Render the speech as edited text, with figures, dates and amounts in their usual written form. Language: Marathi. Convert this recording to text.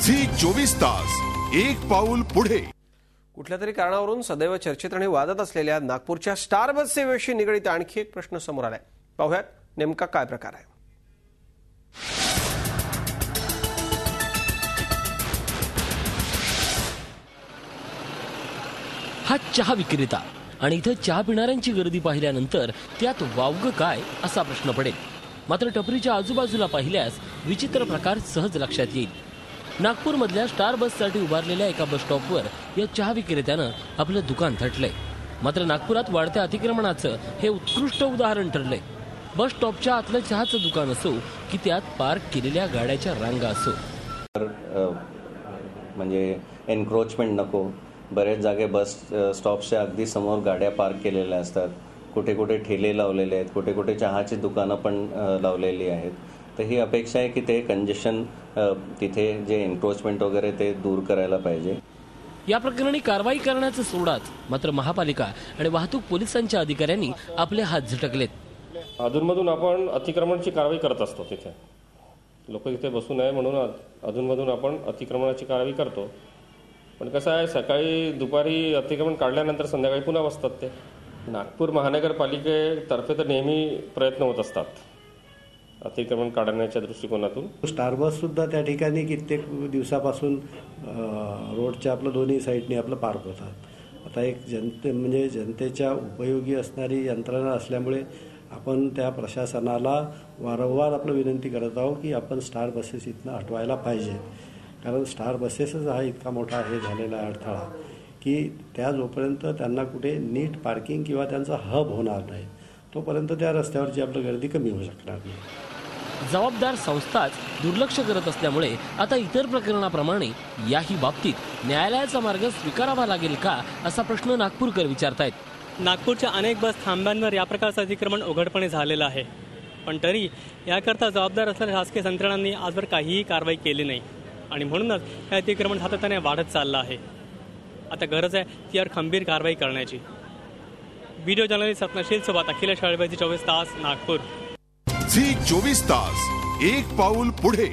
झी 24 तास एक पाऊल पुढे. कुठल्या तरी कारणावरून सदैव चर्चेत आणि वादत असलेल्या नागपूरच्या स्टार बस सेवेशी निगडीत आणखी एक प्रश्न समोर आलाय. पाहूयात नेमका काय प्रकार आहे. हा चहा विक्रेता आणि इथं चहा पिणाऱ्यांची गर्दी पाहिल्यानंतर त्यात वावगं काय असा प्रश्न पडेल. मात्र टपरीच्या आजूबाजूला पाहिल्यास विचित्र प्रकार सहज लक्षात येईल. नागपूरमधल्या स्टार बससाठी उभारलेल्या एका बस स्टॉपवर या चहा विक्रेत्यानं आपलं दुकान थटलंय. मात्र नागपुरात वाढत्या अतिक्रमणाचं हे उत्कृष्ट उदाहरण ठरलंय. बस स्टॉपच्या आतलं चहाचं दुकान असो की त्यात पार्क केलेल्या गाड्याच्या रांगा असो. म्हणजे एन्क्रोचमेंट नको. बरेच जागे बस स्टॉपच्या अगदी समोर गाड्या पार्क केलेल्या असतात. कुठे कुठे ठेले लावलेले आहेत, कुठे कुठे चहाची दुकानं पण लावलेली आहेत. तर ही अपेक्षा आहे की ते कंजेशन तिथे जे एन्क्रोचमेंट वगैरे ते दूर करायला पाहिजे. या प्रकरणी कारवाई करण्याचं सोडाच मात्र महापालिका आणि वाहतूक पोलिसांच्या अधिकाऱ्यांनी आपले हात झटकलेत. अधूनमधून आपण अतिक्रमणाची कारवाई करत असतो. तिथे लोक इथे बसू नये म्हणून अधूनमधून आपण अतिक्रमणाची कारवाई करतो. पण कसं आहे, सकाळी दुपारी अतिक्रमण काढल्यानंतर संध्याकाळी पुन्हा बसतात ते. नागपूर महानगरपालिकेतर्फे तर नेहमी प्रयत्न होत असतात अतिक्रमण काढण्याच्या दृष्टिकोनातून. स्टार बस सुद्धा त्या ठिकाणी कित्येक दिवसापासून रोडच्या आपलं दोन्ही साईडनी आपलं पार्क होतात. आता एक जनतेच्या उपयोगी असणारी यंत्रणा असल्यामुळे आपण त्या प्रशासनाला वारंवार आपलं विनंती करत आहोत की आपण स्टार बसेस इथनं हटवायला पाहिजे. कारण स्टार बसेसच हा इतका मोठा हे झालेला अडथळा की त्या जोपर्यंत त्यांना कुठे नीट पार्किंग किंवा त्यांचा हब होणार नाही तोपर्यंत त्या रस्त्यावरची आपली गर्दी कमी होऊ शकणार नाही. जबाबदार संस्थाच दुर्लक्ष करत असल्यामुळे आता इतर प्रकरणाप्रमाणे याही बाबतीत न्यायालयाचा मार्ग स्वीकारावा लागेल का असा प्रश्न नागपूरकर विचारतायत. नागपूरच्या अनेक बस थांब्यांवर या प्रकारचं अतिक्रमण उघडपणे झालेलं आहे. पण तरी याकरता जबाबदार असलेल्या शासकीय यंत्रणांनी आजवर काहीही कारवाई केली नाही आणि म्हणूनच हे अतिक्रमण सातत्याने वाढत चाललं आहे. आता गरज आहे यावर खंबीर कारवाई करण्याची. व्हिडिओ जर्नलिस्ट सपनाशील सोबत अखिलेश हळवे, झी 24 तास नागपूर. झी 24 तास एक पाऊल पुढे.